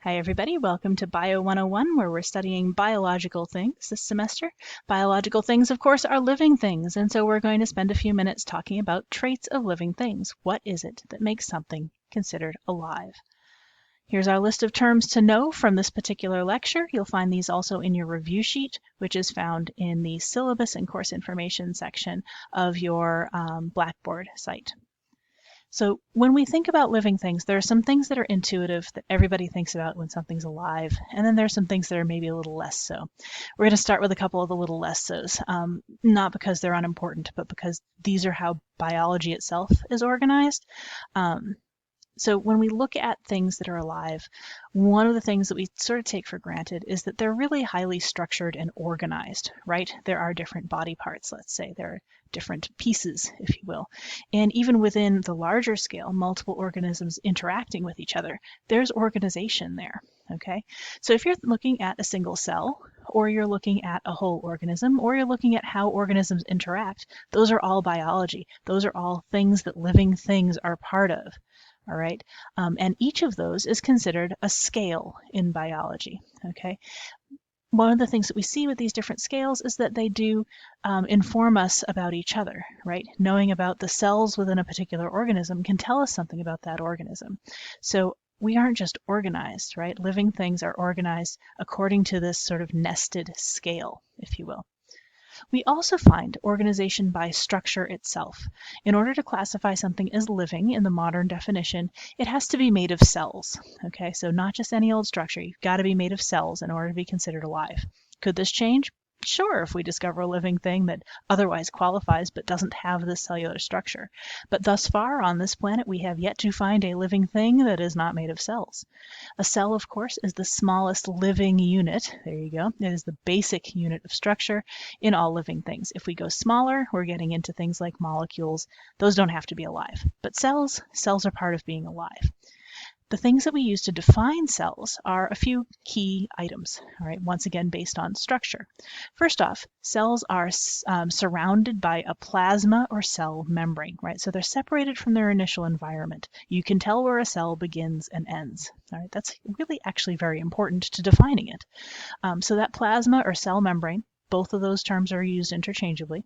Hi everybody, welcome to Bio 101 where we're studying biological things this semester. Biological things, of course, are living things, and so we're going to spend a few minutes talking about traits of living things. What is it that makes something considered alive? Here's our list of terms to know from this particular lecture. You'll find these also in your review sheet, which is found in the syllabus and course information section of your Blackboard site. So when we think about living things, there are some things that are intuitive that everybody thinks about when something's alive, and then there's some things that are maybe a little less so. We're going to start with a couple of the little less so's, not because they're unimportant, but because these are how biology itself is organized. So when we look at things that are alive, one of the things that we sort of take for granted is that they're really highly structured and organized, right? There are different body parts, let's say. There are different pieces, if you will. And even within the larger scale, multiple organisms interacting with each other, there's organization there, okay? So if you're looking at a single cell, or you're looking at a whole organism, or you're looking at how organisms interact, those are all biology. Those are all things that living things are part of. All right, and each of those is considered a scale in biology, okay? One of the things that we see with these different scales is that they do inform us about each other, right? Knowing about the cells within a particular organism can tell us something about that organism. So we aren't just organized, right? Living things are organized according to this sort of nested scale, if you will. We also find organization by structure itself. In order to classify something as living in the modern definition, it has to be made of cells. Okay, so not just any old structure. You've got to be made of cells in order to be considered alive. Could this change? Sure, if we discover a living thing that otherwise qualifies but doesn't have this cellular structure. But thus far on this planet, we have yet to find a living thing that is not made of cells. A cell, of course, is the smallest living unit. There you go. It is the basic unit of structure in all living things. If we go smaller, we're getting into things like molecules. Those don't have to be alive. But cells are part of being alive. The things that we use to define cells are a few key items, all right, once again based on structure. First off, cells are surrounded by a plasma or cell membrane, right? So they're separated from their initial environment. You can tell where a cell begins and ends, all right? That's really actually very important to defining it. So that plasma or cell membrane, both of those terms are used interchangeably.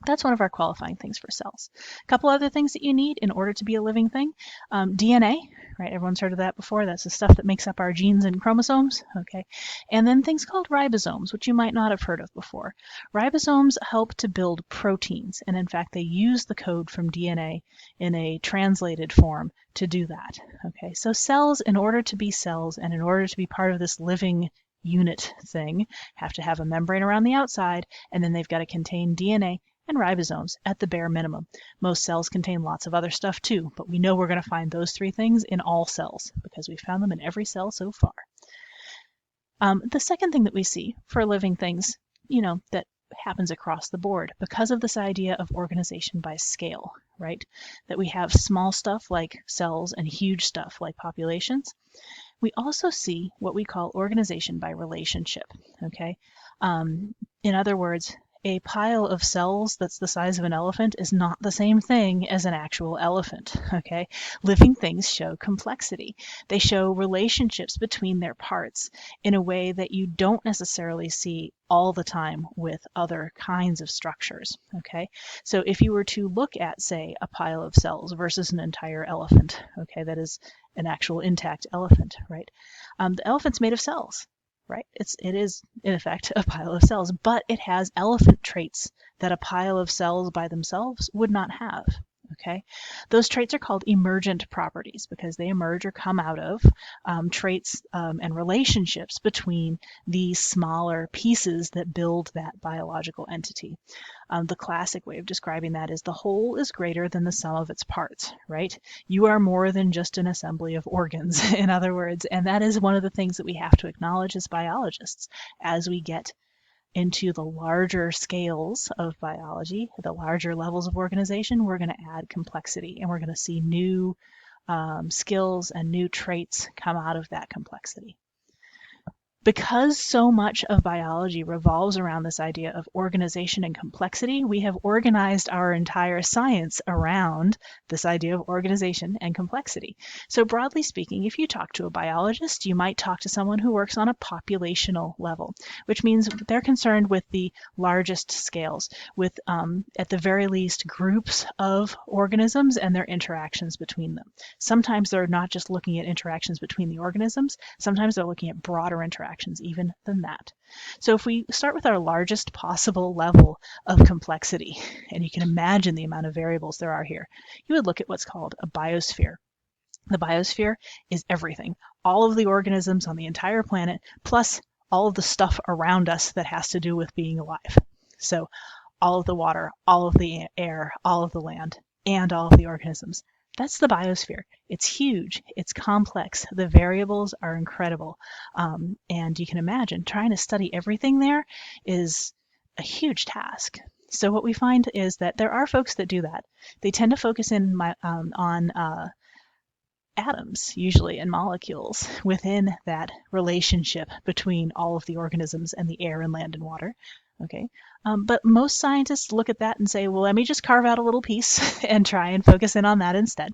That's one of our qualifying things for cells. A couple other things that you need in order to be a living thing. DNA, right? Everyone's heard of that before. That's the stuff that makes up our genes and chromosomes, okay? And then things called ribosomes, which you might not have heard of before. Ribosomes help to build proteins, and in fact, they use the code from DNA in a translated form to do that, okay? So cells, in order to be cells and in order to be part of this living unit thing, have to have a membrane around the outside, and then they've got to contain DNA and ribosomes at the bare minimum. Most cells contain lots of other stuff too, but we know we're going to find those three things in all cells because we've found them in every cell so far. The second thing that we see for living things, that happens across the board because of this idea of organization by scale, right? That we have small stuff like cells and huge stuff like populations. We also see what we call organization by relationship, okay? In other words, a pile of cells that's the size of an elephant is not the same thing as an actual elephant, okay? Living things show complexity. They show relationships between their parts in a way that you don't necessarily see all the time with other kinds of structures, okay? So if you were to look at, say, a pile of cells versus an entire elephant, okay, that is an actual intact elephant, right? The elephant's made of cells, right? It is, in effect, a pile of cells, but it has elephant traits that a pile of cells by themselves would not have, okay? Those traits are called emergent properties because they emerge or come out of traits and relationships between the smaller pieces that build that biological entity. The classic way of describing that is the whole is greater than the sum of its parts, right? You are more than just an assembly of organs, in other words, and that is one of the things that we have to acknowledge as biologists as we get into the larger scales of biology, the larger levels of organization. We're going to add complexity and we're going to see new skills and new traits come out of that complexity. Because so much of biology revolves around this idea of organization and complexity, we have organized our entire science around this idea of organization and complexity. So broadly speaking, if you talk to a biologist, you might talk to someone who works on a populational level, which means they're concerned with the largest scales, with at the very least groups of organisms and their interactions between them. Sometimes they're not just looking at interactions between the organisms, sometimes they're looking at broader interactions even than that. So if we start with our largest possible level of complexity, and you can imagine the amount of variables there are here, you would look at what's called a biosphere. The biosphere is everything, all of the organisms on the entire planet, plus all of the stuff around us that has to do with being alive. So all of the water, all of the air, all of the land, and all of the organisms. That's the biosphere. It's huge. It's complex. The variables are incredible. And you can imagine trying to study everything there is a huge task. So what we find is that there are folks that do that. They tend to focus in on atoms, usually, and molecules within that relationship between all of the organisms and the air and land and water. Okay, but most scientists look at that and say, well, let me just carve out a little piece and try and focus in on that instead.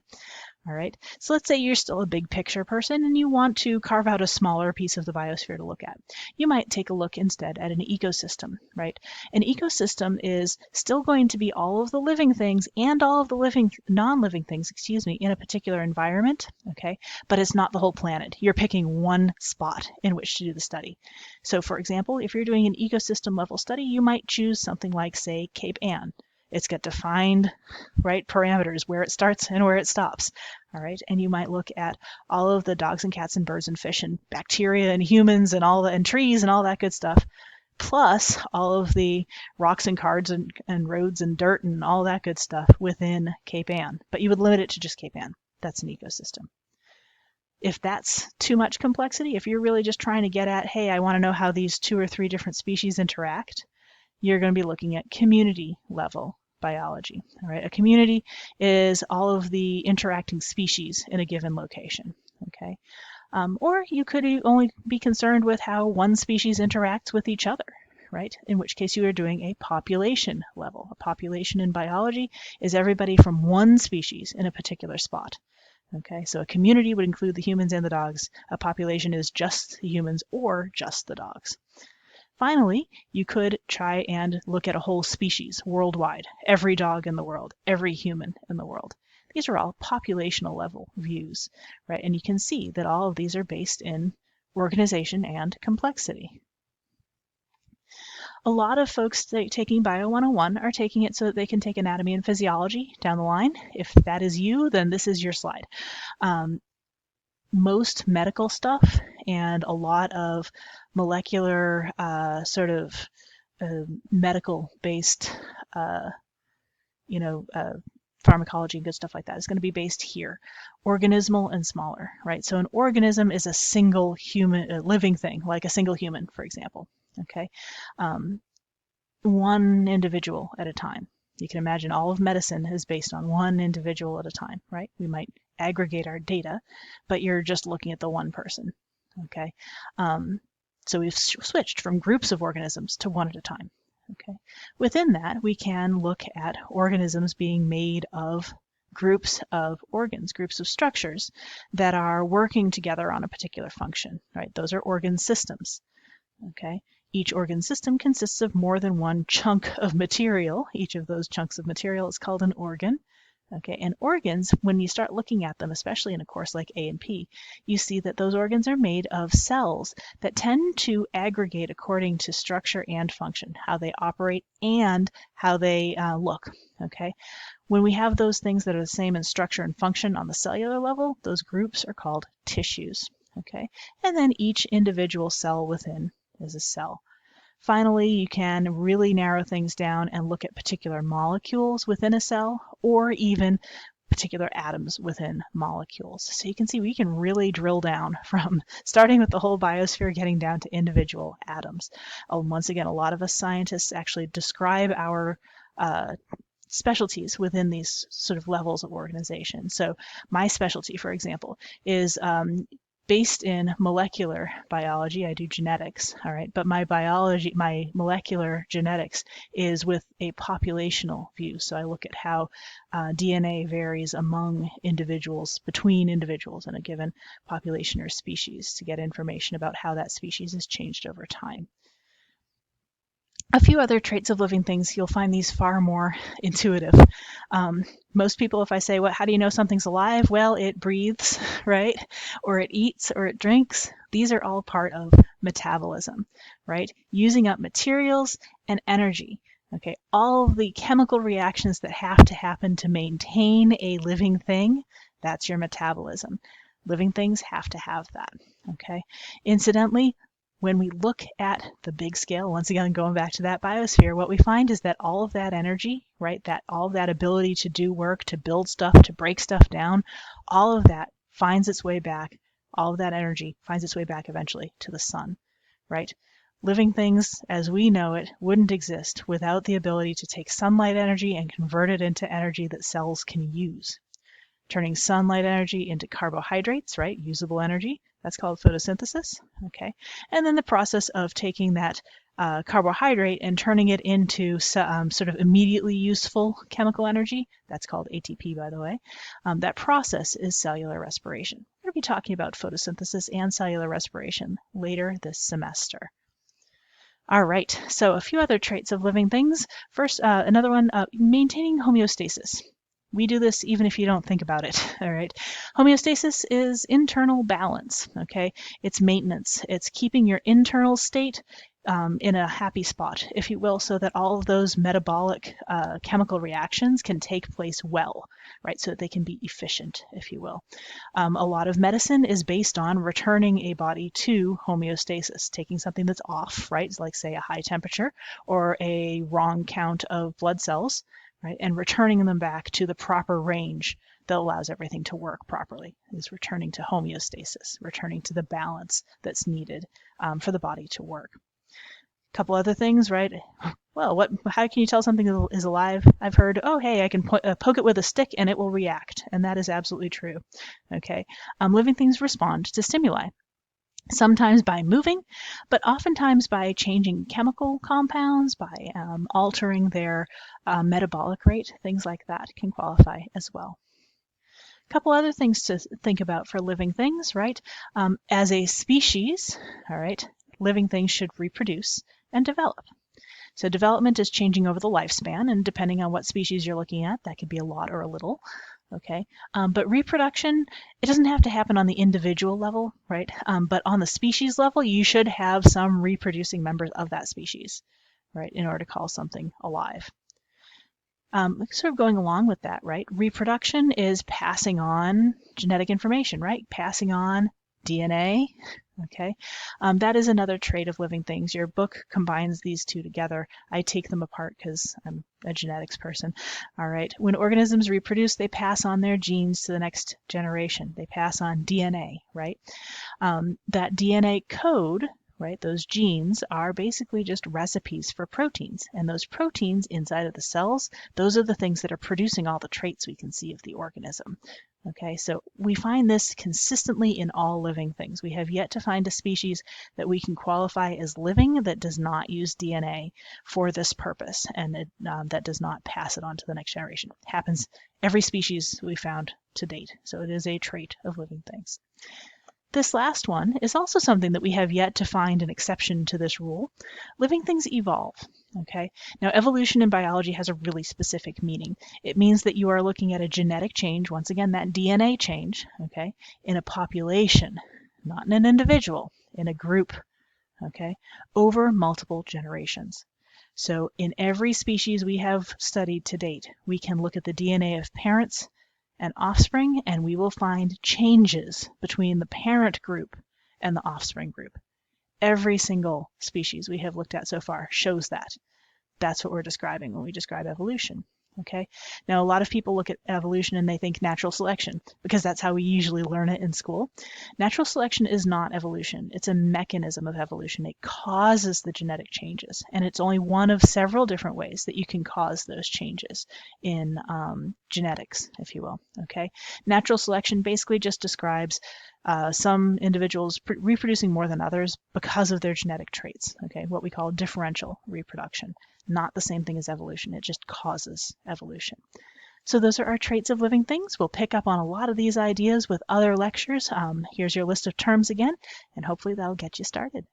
All right, so let's say you're still a big picture person and you want to carve out a smaller piece of the biosphere to look at. You might take a look instead at an ecosystem, right? An ecosystem is still going to be all of the living things and all of the non-living things, in a particular environment, okay? But it's not the whole planet. You're picking one spot in which to do the study. So for example, if you're doing an ecosystem level study, you might choose something like, say, Cape Ann. It's got defined, right, parameters, where it starts and where it stops. All right, and you might look at all of the dogs and cats and birds and fish and bacteria and humans and and trees and all that good stuff, plus all of the rocks and cards and roads and dirt and all that good stuff within Cape Ann. But you would limit it to just Cape Ann. That's an ecosystem. If that's too much complexity, if you're really just trying to get at, hey, I want to know how these 2 or 3 different species interact, you're going to be looking at community level biology. All right, a community is all of the interacting species in a given location. Okay, or you could only be concerned with how one species interacts with each other, right? In which case you are doing a population level. A population in biology is everybody from one species in a particular spot. Okay, so a community would include the humans and the dogs. A population is just the humans or just the dogs. Finally, you could try and look at a whole species worldwide, every dog in the world, every human in the world. These are all populational level views, right? And you can see that all of these are based in organization and complexity. A lot of folks taking Bio 101 are taking it so that they can take anatomy and physiology down the line. If that is you, then this is your slide. Most medical stuff and a lot of molecular medical-based, pharmacology and good stuff like that is going to be based here. Organismal and smaller, right? So an organism is a single human, living thing, like a single human, for example. Okay, one individual at a time. You can imagine all of medicine is based on one individual at a time, right? We might aggregate our data, but you're just looking at the one person, okay? So we've switched from groups of organisms to one at a time, okay? Within that, we can look at organisms being made of groups of organs, groups of structures that are working together on a particular function, right? Those are organ systems, okay? Each organ system consists of more than one chunk of material. Each of those chunks of material is called an organ. Okay, and organs, when you start looking at them, especially in a course like A&P, you see that those organs are made of cells that tend to aggregate according to structure and function, how they operate and how they look. Okay, when we have those things that are the same in structure and function on the cellular level, those groups are called tissues. Okay, and then each individual cell within is a cell. Finally, you can really narrow things down and look at particular molecules within a cell or even particular atoms within molecules. So you can see we can really drill down from starting with the whole biosphere, getting down to individual atoms. Once again, a lot of us scientists actually describe our specialties within these sort of levels of organization. So my specialty, for example, is based in molecular biology. I do genetics, all right, but my molecular genetics is with a populational view. So I look at how DNA varies among individuals, between individuals in a given population or species to get information about how that species has changed over time. A few other traits of living things, you'll find these far more intuitive. Most people, if I say, how do you know something's alive? Well, it breathes, right? Or it eats, or it drinks. These are all part of metabolism, right? Using up materials and energy. Okay, all of the chemical reactions that have to happen to maintain a living thing, that's your metabolism. Living things have to have that, okay? Incidentally, when we look at the big scale, once again, going back to that biosphere, what we find is that all of that energy, right, that all of that ability to do work, to build stuff, to break stuff down, all of that finds its way back, all of that energy finds its way back eventually to the sun, right? Living things as we know it wouldn't exist without the ability to take sunlight energy and convert it into energy that cells can use. Turning sunlight energy into carbohydrates, right, usable energy, that's called photosynthesis, okay? And then the process of taking that carbohydrate and turning it into sort of immediately useful chemical energy, that's called ATP, by the way. That process is cellular respiration. We're going to be talking about photosynthesis and cellular respiration later this semester. All right, so a few other traits of living things. First, another one, maintaining homeostasis. We do this even if you don't think about it, all right? Homeostasis is internal balance, okay? It's maintenance. It's keeping your internal state in a happy spot, if you will, so that all of those metabolic chemical reactions can take place well, right? So that they can be efficient, if you will. A lot of medicine is based on returning a body to homeostasis, taking something that's off, right? Like say a high temperature or a wrong count of blood cells, right, and returning them back to the proper range that allows everything to work properly, is returning to homeostasis, returning to the balance that's needed for the body to work. A couple other things, right? Well, how can you tell something is alive? I've heard, oh, hey, I can poke it with a stick and it will react, and that is absolutely true, okay? Living things respond to stimuli. Sometimes by moving, but oftentimes by changing chemical compounds, by altering their metabolic rate, things like that can qualify as well. A couple other things to think about for living things, right? As a species, all right, living things should reproduce and develop. So development is changing over the lifespan, and depending on what species you're looking at, that could be a lot or a little. Okay, but reproduction, it doesn't have to happen on the individual level, right? But on the species level, you should have some reproducing members of that species, right, in order to call something alive. Sort of going along with that, right? Reproduction is passing on genetic information, right? Passing on DNA, okay? That is another trait of living things. Your book combines these two together. I take them apart because I'm a genetics person. All right. When organisms reproduce, they pass on their genes to the next generation. They pass on DNA, right? That DNA code, right, those genes are basically just recipes for proteins. And those proteins inside of the cells, those are the things that are producing all the traits we can see of the organism. Okay, so we find this consistently in all living things. We have yet to find a species that we can qualify as living that does not use DNA for this purpose and that does not pass it on to the next generation. It happens every species we found to date, so it is a trait of living things. This last one is also something that we have yet to find an exception to this rule. Living things evolve, okay? Now, evolution in biology has a really specific meaning. It means that you are looking at a genetic change, once again, that DNA change, okay, in a population, not in an individual, in a group, okay, over multiple generations. So in every species we have studied to date, we can look at the DNA of parents and offspring, and we will find changes between the parent group and the offspring group. Every single species we have looked at so far shows that. That's what we're describing when we describe evolution. Okay. Now, a lot of people look at evolution and they think natural selection because that's how we usually learn it in school. Natural selection is not evolution. It's a mechanism of evolution. It causes the genetic changes, and it's only one of several different ways that you can cause those changes in genetics, if you will. Okay. Natural selection basically just describes some individuals reproducing more than others because of their genetic traits. Okay. What we call differential reproduction. Not the same thing as evolution. It just causes evolution. So those are our traits of living things. We'll pick up on a lot of these ideas with other lectures. Here's your list of terms again, and hopefully that'll get you started.